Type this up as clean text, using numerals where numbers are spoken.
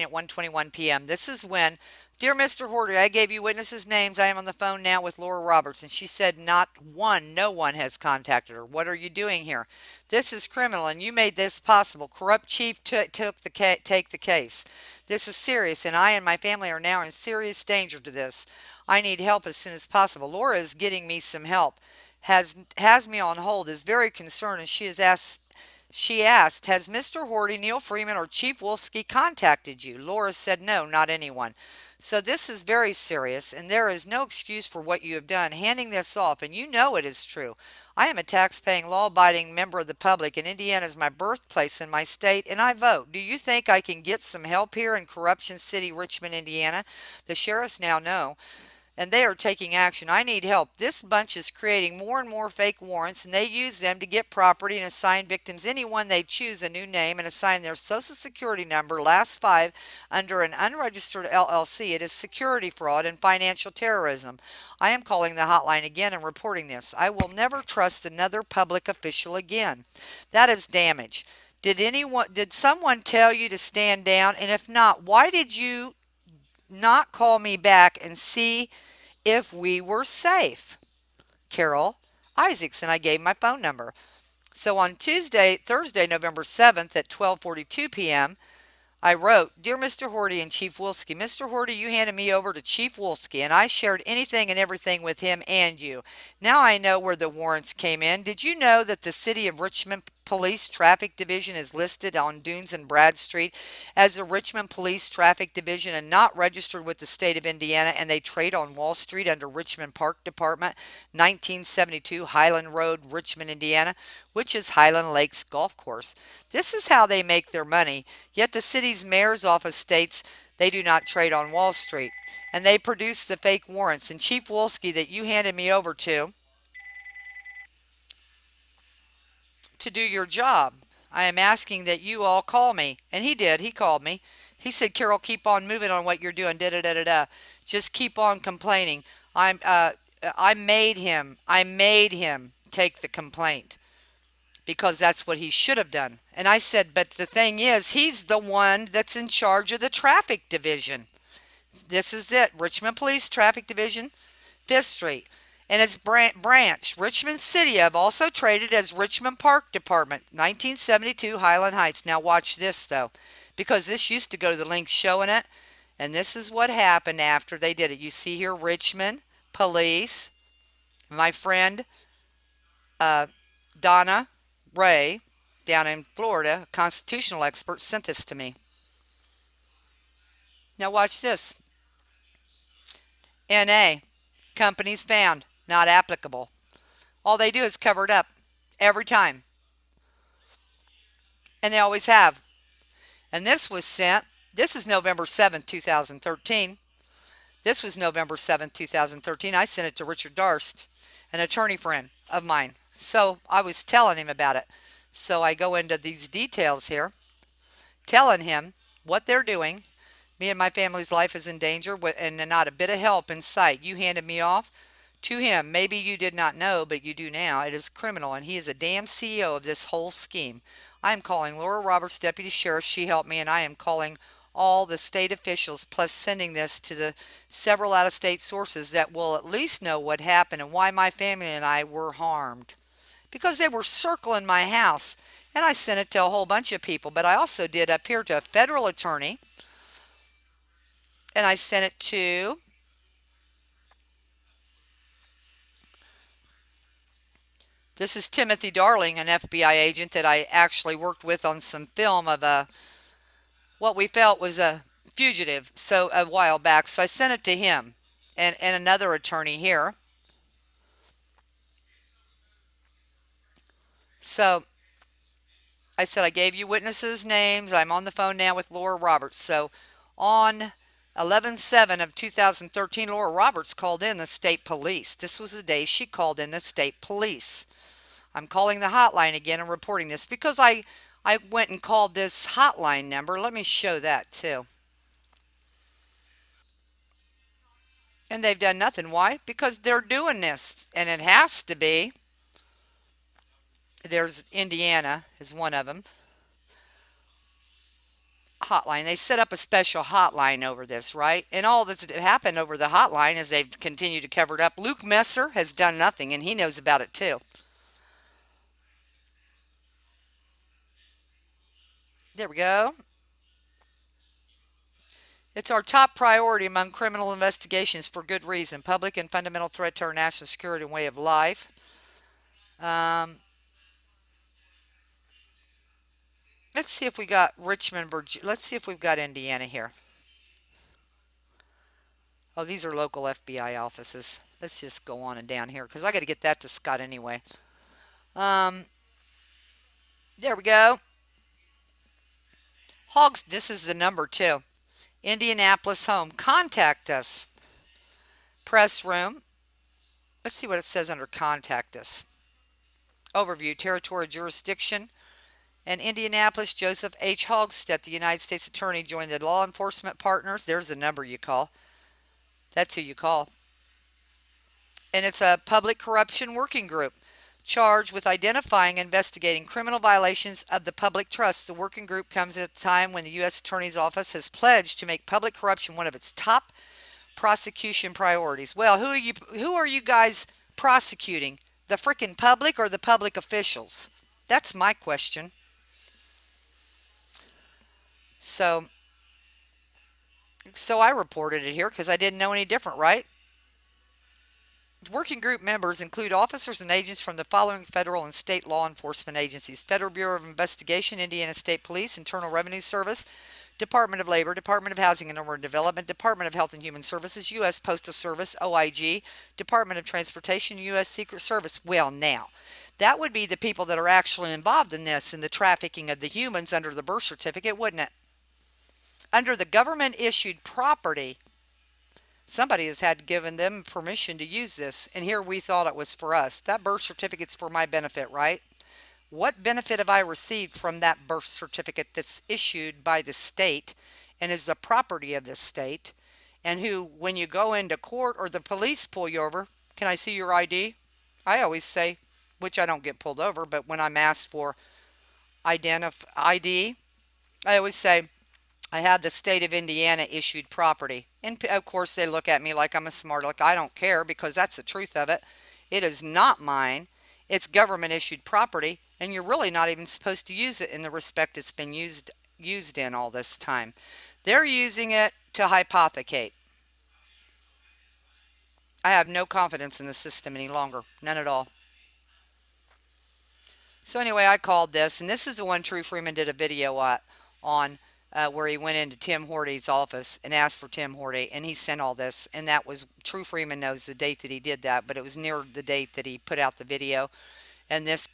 at 1:21 p.m. This is when, dear Mr. Horty, I gave you witnesses' names. I am on the phone now with Laura Roberts, and she said no one has contacted her. What are you doing here? This is criminal, and you made this possible. Corrupt chief take the case. This is serious, and I and my family are now in serious danger to this. I need help as soon as possible. Laura is getting me some help. Has me on hold. Is very concerned, and she asked, has Mr. Horty, Neil Freeman, or Chief Wolski contacted you? Laura said, no, not anyone. So this is very serious, and there is no excuse for what you have done, handing this off, and you know it is true. I am a tax-paying, law-abiding member of the public, and Indiana is my birthplace and my state, and I vote. Do you think I can get some help here in Corruption City, Richmond, Indiana? The sheriffs now know, and they are taking action. I need help. This bunch is creating more and more fake warrants, and they use them to get property and assign victims anyone they choose a new name and assign their social security number, last five, under an unregistered LLC. It is security fraud and financial terrorism. I am calling the hotline again and reporting this. I will never trust another public official again. That is damage. Did someone tell you to stand down? And if not, why did you not call me back and see if we were safe? Carol Isaacs, and I gave my phone number. So on Thursday, November 7th at 12:42 p.m., I wrote, Dear Mr. Horty and Chief Wolski, Mr. Horty, you handed me over to Chief Wolski, and I shared anything and everything with him and you. Now I know where the warrants came in. Did you know that the City of Richmond Police Traffic Division is listed on Dunes and Brad Street as the Richmond Police Traffic Division and not registered with the state of Indiana, and they trade on Wall Street under Richmond Park Department, 1972 Highland Road, Richmond, Indiana, which is Highland Lakes Golf Course. This is how they make their money. Yet the city's mayor's office states they do not trade on Wall Street. And they produce the fake warrants. And Chief Wolski, that you handed me over to do your job, I am asking that you all call me. And he did. He called me. He said, Carol, keep on moving on what you're doing. Da da da da da. Just keep on complaining. I made him. I made him take the complaint because that's what he should have done. And I said, but the thing is, he's the one that's in charge of the traffic division. This is it, Richmond Police Traffic Division, 5th Street. And its branch, Richmond City, have also traded as Richmond Park Department, 1972 Highland Heights. Now watch this, though, because this used to go to the links showing it. And this is what happened after they did it. You see here, Richmond Police, my friend Donna Ray, down in Florida, a constitutional expert, sent this to me. Now watch this. NA, companies found, not applicable. All they do is cover it up every time. And they always have. And this was sent, this is November 7th, 2013. This was November 7th, 2013. I sent it to Richard Darst, an attorney friend of mine. So I was telling him about it. So I go into these details here, telling him what they're doing. Me and my family's life is in danger and not a bit of help in sight. You handed me off to him. Maybe you did not know, but you do now. It is criminal, and he is a damn CEO of this whole scheme. I am calling Laura Roberts, Deputy Sheriff. She helped me, and I am calling all the state officials, plus sending this to the several out-of-state sources that will at least know what happened and why my family and I were harmed. Because they were circling my house, and I sent it to a whole bunch of people. But I also did up here to a federal attorney, and I sent it to this is Timothy Darling, an FBI agent that I actually worked with on some film of what we felt was a fugitive a while back. So I sent it to him and another attorney here. So I said, I gave you witnesses' names. I'm on the phone now with Laura Roberts. So on 11/7 of 2013, Laura Roberts called in the state police. This was the day she called in the state police. I'm calling the hotline again and reporting this because I went and called this hotline number. Let me show that too. And they've done nothing. Why? Because they're doing this. And it has to be. There's Indiana is one of them. hotline. They set up a special hotline over this, right? And all that's happened over the hotline is they've continued to cover it up. Luke Messer has done nothing, and he knows about it too. There we go. It's our top priority among criminal investigations for good reason. Public and fundamental threat to our national security and way of life. Um, let's see if we got Richmond, Virginia. Let's see if we've got Indiana here. Oh, these are local FBI offices. Let's just go on and down here because I got to get that to Scott anyway. Um, there we go. Hogs, this is the number too. Indianapolis home. Contact us. Press room. Let's see what it says under contact us. Overview, territory, jurisdiction. And Indianapolis, Joseph H. Hogstead, the United States Attorney, joined the law enforcement partners. There's the number you call. That's who you call. And it's a public corruption working group charged with identifying and investigating criminal violations of the public trust. The working group comes at a time when the U.S. Attorney's Office has pledged to make public corruption one of its top prosecution priorities. Well, who are you guys prosecuting? The frickin' public or the public officials? That's my question. So so I reported it here because I didn't know any different, right? Working group members include officers and agents from the following federal and state law enforcement agencies: Federal Bureau of Investigation, Indiana State Police, Internal Revenue Service, Department of Labor, Department of Housing and Urban Development, Department of Health and Human Services, U.S. Postal Service, OIG, Department of Transportation, U.S. Secret Service. Well, now, that would be the people that are actually involved in this, in the trafficking of the humans under the birth certificate, wouldn't it? Under the government issued property, somebody has had given them permission to use this, and here we thought it was for us. That birth certificate's for my benefit, right? What benefit have I received from that birth certificate that's issued by the state and is the property of the state? And who, when you go into court or the police pull you over, can I see your ID? I always say, which I don't get pulled over, but when I'm asked for ID, I always say, I have the state of Indiana issued property. And of course, they look at me like I'm a smart aleck. I don't care because that's the truth of it. It is not mine. It's government issued property, and you're really not even supposed to use it in the respect it's been used in all this time. They're using it to hypothecate. I have no confidence in the system any longer. None at all. So anyway, I called this, and this is the one True Freeman did a video on where he went into Tim Horty's office and asked for Tim Horty, and he sent all this. And that was, True Freeman knows the date that he did that, but it was near the date that he put out the video. And this